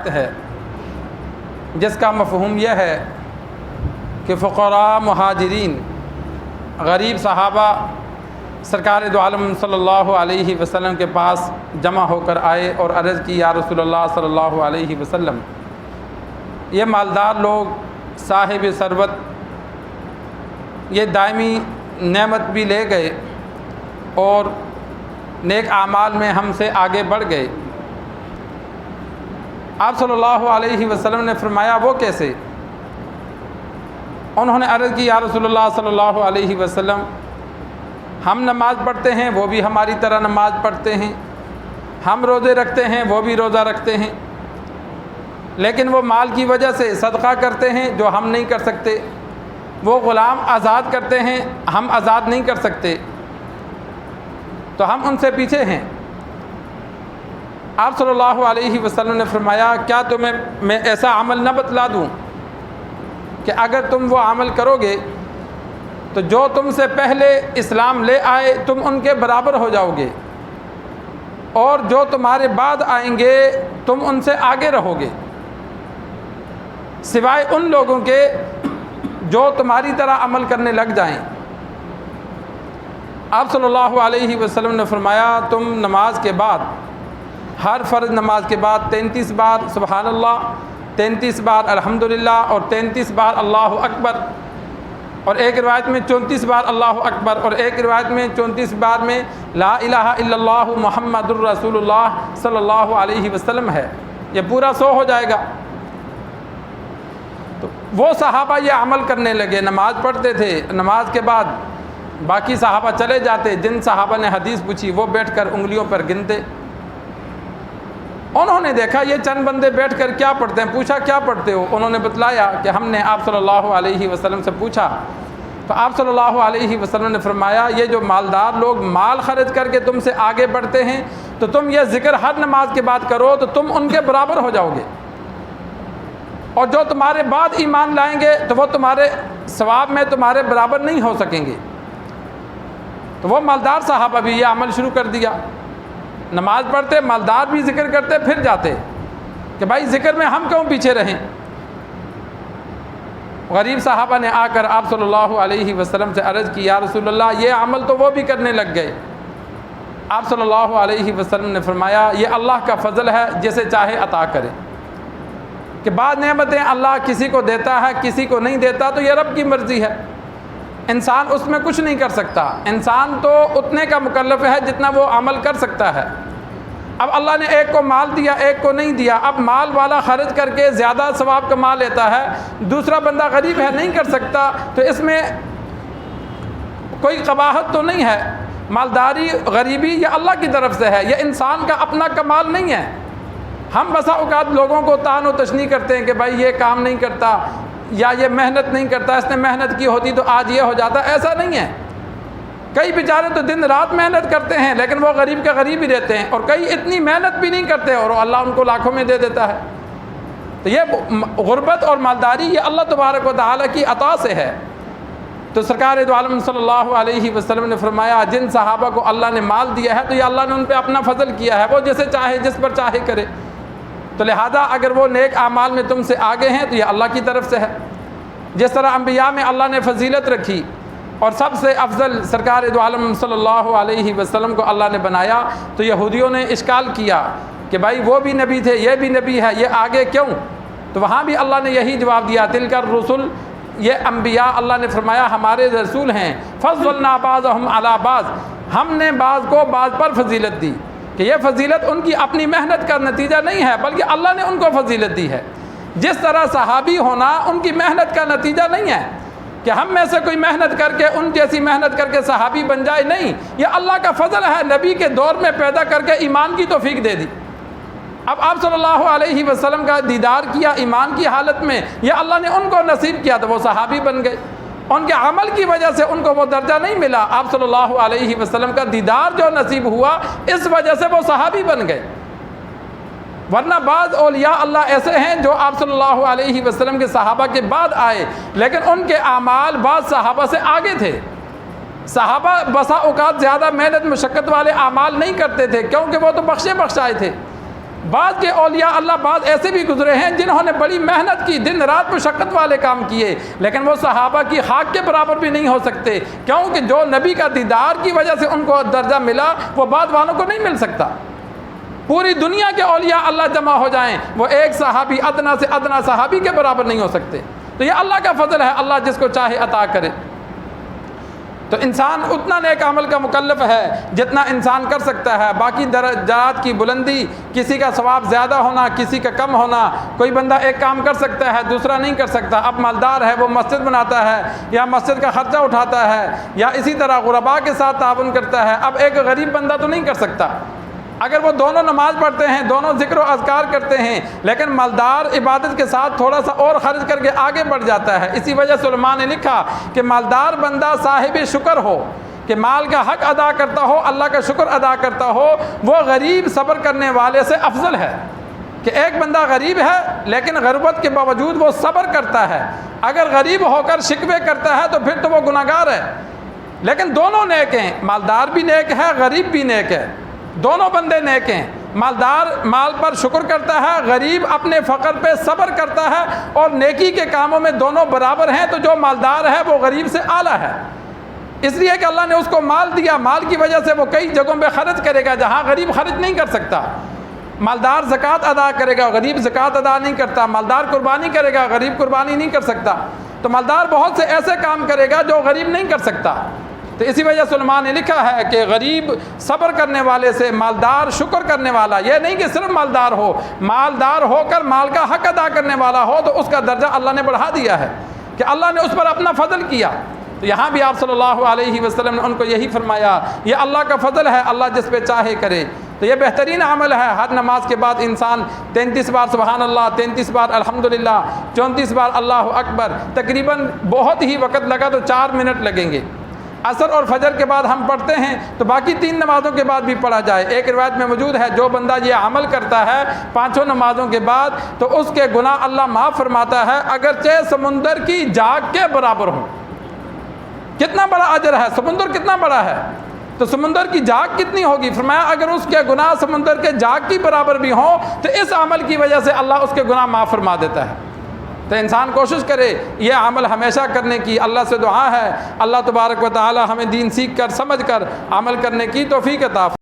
آیت ہے جس کا مفہوم یہ ہے کہ فقراء مہاجرین غریب صحابہ سرکار دو عالم صلی اللہ علیہ وسلم کے پاس جمع ہو کر آئے اور عرض کی یا رسول اللہ صلی اللہ علیہ وسلم، یہ مالدار لوگ صاحب ثروت یہ دائمی نعمت بھی لے گئے اور نیک اعمال میں ہم سے آگے بڑھ گئے۔ آپ صلی اللہ علیہ وسلم نے فرمایا وہ کیسے؟ انہوں نے عرض کی یا رسول اللہ صلی اللہ علیہ وسلم، ہم نماز پڑھتے ہیں وہ بھی ہماری طرح نماز پڑھتے ہیں، ہم روزے رکھتے ہیں وہ بھی روزہ رکھتے ہیں، لیکن وہ مال کی وجہ سے صدقہ کرتے ہیں جو ہم نہیں کر سکتے، وہ غلام آزاد کرتے ہیں ہم آزاد نہیں کر سکتے، تو ہم ان سے پیچھے ہیں۔ آپ صلی اللہ علیہ وسلم نے فرمایا کیا تمہیں میں ایسا عمل نہ بتلا دوں کہ اگر تم وہ عمل کرو گے تو جو تم سے پہلے اسلام لے آئے تم ان کے برابر ہو جاؤ گے، اور جو تمہارے بعد آئیں گے تم ان سے آگے رہو گے، سوائے ان لوگوں کے جو تمہاری طرح عمل کرنے لگ جائیں۔ آپ صلی اللہ علیہ وسلم نے فرمایا تم نماز کے بعد ہر فرض نماز کے بعد 33 بار سبحان اللہ، 33 بار الحمدللہ اور 33 بار اللہ اکبر، اور ایک روایت میں 34 بار اللہ اکبر، اور ایک روایت میں 34 بار میں لا الہ الا اللہ محمد الرسول اللہ صلی اللہ علیہ وسلم ہے، یہ پورا 100 ہو جائے گا۔ تو وہ صحابہ یہ عمل کرنے لگے، نماز پڑھتے تھے، نماز کے بعد باقی صحابہ چلے جاتے، جن صحابہ نے حدیث پوچھی وہ بیٹھ کر انگلیوں پر گنتے۔ انہوں نے دیکھا یہ چند بندے بیٹھ کر کیا پڑھتے ہیں، پوچھا کیا پڑھتے ہو؟ انہوں نے بتلایا کہ ہم نے آپ صلی اللہ علیہ وسلم سے پوچھا، تو آپ صلی اللہ علیہ وسلم نے فرمایا یہ جو مالدار لوگ مال خرچ کر کے تم سے آگے بڑھتے ہیں تو تم یہ ذکر ہر نماز کے بعد کرو تو تم ان کے برابر ہو جاؤ گے، اور جو تمہارے بعد ایمان لائیں گے تو وہ تمہارے ثواب میں تمہارے برابر نہیں ہو سکیں گے۔ تو وہ مالدار صحابہ بھی یہ عمل شروع کر دیا، نماز پڑھتے مالدار بھی ذکر کرتے، پھر جاتے کہ بھائی ذکر میں ہم کیوں پیچھے رہیں۔ غریب صحابہ نے آ کر آپ صلی اللہ علیہ وسلم سے عرض کی یا رسول اللہ یہ عمل تو وہ بھی کرنے لگ گئے۔ آپ صلی اللہ علیہ وسلم نے فرمایا یہ اللہ کا فضل ہے جسے چاہے عطا کرے، کہ بعض نعمتیں اللہ کسی کو دیتا ہے کسی کو نہیں دیتا، تو یہ رب کی مرضی ہے، انسان اس میں کچھ نہیں کر سکتا، انسان تو اتنے کا مکلف ہے جتنا وہ عمل کر سکتا ہے۔ اب اللہ نے ایک کو مال دیا ایک کو نہیں دیا، اب مال والا خرچ کر کے زیادہ ثواب کما لیتا ہے، دوسرا بندہ غریب ہے نہیں کر سکتا، تو اس میں کوئی قباحت تو نہیں ہے۔ مالداری غریبی یہ اللہ کی طرف سے ہے، یہ انسان کا اپنا کمال نہیں ہے۔ ہم بسا اوقات لوگوں کو طعن و تشنیع کرتے ہیں کہ بھائی یہ کام نہیں کرتا یا یہ محنت نہیں کرتا، اس نے محنت کی ہوتی تو آج یہ ہو جاتا، ایسا نہیں ہے۔ کئی بیچارے تو دن رات محنت کرتے ہیں لیکن وہ غریب کے غریب ہی رہتے ہیں، اور کئی اتنی محنت بھی نہیں کرتے اور اللہ ان کو لاکھوں میں دے دیتا ہے۔ تو یہ غربت اور مالداری یہ اللہ تبارک و تعالیٰ کی عطا سے ہے۔ تو سرکار دو عالم صلی اللہ علیہ وسلم نے فرمایا جن صحابہ کو اللہ نے مال دیا ہے تو یہ اللہ نے ان پہ اپنا فضل کیا ہے، وہ جسے چاہے جس پر چاہے کرے، تو لہذا اگر وہ نیک اعمال میں تم سے آگے ہیں تو یہ اللہ کی طرف سے ہے۔ جس طرح انبیاء میں اللہ نے فضیلت رکھی اور سب سے افضل سرکار دو عالم صلی اللہ علیہ وسلم کو اللہ نے بنایا، تو یہودیوں نے اشکال کیا کہ بھائی وہ بھی نبی تھے یہ بھی نبی ہے، یہ آگے کیوں؟ تو وہاں بھی اللہ نے یہی جواب دیا تلک الرسل، یہ انبیاء اللہ نے فرمایا ہمارے رسول ہیں، فضلنا بعضهم علی بعض، ہم نے بعض کو بعض پر فضیلت دی، کہ یہ فضیلت ان کی اپنی محنت کا نتیجہ نہیں ہے بلکہ اللہ نے ان کو فضیلت دی ہے۔ جس طرح صحابی ہونا ان کی محنت کا نتیجہ نہیں ہے کہ ہم میں سے کوئی محنت کر کے ان جیسی محنت کر کے صحابی بن جائے، نہیں، یہ اللہ کا فضل ہے، نبی کے دور میں پیدا کر کے ایمان کی توفیق دے دی۔ اب آپ صلی اللہ علیہ وسلم کا دیدار کیا ایمان کی حالت میں، یہ اللہ نے ان کو نصیب کیا تو وہ صحابی بن گئے، ان کے عمل کی وجہ سے ان کو وہ درجہ نہیں ملا، آپ صلی اللہ علیہ وسلم کا دیدار جو نصیب ہوا اس وجہ سے وہ صحابی بن گئے۔ ورنہ بعض اولیاء اللہ ایسے ہیں جو آپ صلی اللہ علیہ وسلم کے صحابہ کے بعد آئے لیکن ان کے اعمال بعض صحابہ سے آگے تھے۔ صحابہ بسا اوقات زیادہ محنت مشقت والے اعمال نہیں کرتے تھے کیونکہ وہ تو بخشے بخشائے تھے، بعض کے اولیاء اللہ بعض ایسے بھی گزرے ہیں جنہوں نے بڑی محنت کی، دن رات مشقت والے کام کیے، لیکن وہ صحابہ کی خاک کے برابر بھی نہیں ہو سکتے، کیونکہ جو نبی کا دیدار کی وجہ سے ان کو درجہ ملا وہ بعد والوں کو نہیں مل سکتا۔ پوری دنیا کے اولیاء اللہ جمع ہو جائیں، وہ ایک صحابی ادنا سے ادنا صحابی کے برابر نہیں ہو سکتے۔ تو یہ اللہ کا فضل ہے، اللہ جس کو چاہے عطا کرے۔ تو انسان اتنا نیک عمل کا مکلف ہے جتنا انسان کر سکتا ہے۔ باقی درجات کی بلندی، کسی کا ثواب زیادہ ہونا، کسی کا کم ہونا، کوئی بندہ ایک کام کر سکتا ہے دوسرا نہیں کر سکتا۔ اب مالدار ہے وہ مسجد بناتا ہے یا مسجد کا خرچہ اٹھاتا ہے یا اسی طرح غرباء کے ساتھ تعاون کرتا ہے، اب ایک غریب بندہ تو نہیں کر سکتا۔ اگر وہ دونوں نماز پڑھتے ہیں، دونوں ذکر و اذکار کرتے ہیں، لیکن مالدار عبادت کے ساتھ تھوڑا سا اور خرچ کر کے آگے بڑھ جاتا ہے۔ اسی وجہ سے علماء نے لکھا کہ مالدار بندہ صاحب شکر ہو، کہ مال کا حق ادا کرتا ہو، اللہ کا شکر ادا کرتا ہو، وہ غریب صبر کرنے والے سے افضل ہے۔ کہ ایک بندہ غریب ہے لیکن غربت کے باوجود وہ صبر کرتا ہے، اگر غریب ہو کر شکوے کرتا ہے تو پھر تو وہ گناہگار ہے۔ لیکن دونوں نیک ہیں، مالدار بھی نیک ہے، غریب بھی نیک ہے، دونوں بندے نیک ہیں۔ مالدار مال پر شکر کرتا ہے، غریب اپنے فقر پہ صبر کرتا ہے، اور نیکی کے کاموں میں دونوں برابر ہیں۔ تو جو مالدار ہے وہ غریب سے اعلیٰ ہے، اس لیے کہ اللہ نے اس کو مال دیا، مال کی وجہ سے وہ کئی جگہوں پہ خرچ کرے گا جہاں غریب خرچ نہیں کر سکتا۔ مالدار زکوٰۃ ادا کرے گا، غریب زکوٰۃ ادا نہیں کرتا۔ مالدار قربانی کرے گا، غریب قربانی نہیں کر سکتا۔ تو مالدار بہت سے ایسے کام کرے گا جو غریب نہیں کر سکتا۔ تو اسی وجہ سے علماء نے لکھا ہے کہ غریب صبر کرنے والے سے مالدار شکر کرنے والا، یہ نہیں کہ صرف مالدار ہو، مالدار ہو کر مال کا حق ادا کرنے والا ہو تو اس کا درجہ اللہ نے بڑھا دیا ہے کہ اللہ نے اس پر اپنا فضل کیا۔ تو یہاں بھی آپ صلی اللہ علیہ وسلم نے ان کو یہی فرمایا، یہ اللہ کا فضل ہے، اللہ جس پہ چاہے کرے۔ تو یہ بہترین عمل ہے۔ ہر نماز کے بعد انسان 33 بار سبحان اللہ، 33 بار الحمدللہ، 34 بار اللہ اکبر، تقریباً بہت ہی وقت لگا تو 4 منٹ لگیں گے۔ عصر اور فجر کے بعد ہم پڑھتے ہیں تو باقی 3 نمازوں کے بعد بھی پڑھا جائے۔ ایک روایت میں موجود ہے جو بندہ یہ عمل کرتا ہے 5 نمازوں کے بعد تو اس کے گناہ اللہ معاف فرماتا ہے، اگرچہ سمندر کی جھاگ کے برابر ہوں۔ کتنا بڑا اجر ہے، سمندر کتنا بڑا ہے، تو سمندر کی جھاگ کتنی ہوگی؟ فرمایا اگر اس کے گناہ سمندر کے جھاگ کی برابر بھی ہوں تو اس عمل کی وجہ سے اللہ اس کے گناہ معاف فرما دیتا ہے۔ تو انسان کوشش کرے یہ عمل ہمیشہ کرنے کی۔ اللہ سے دعا ہے اللہ تبارک و تعالی ہمیں دین سیکھ کر سمجھ کر عمل کرنے کی توفیق عطا فرمائے۔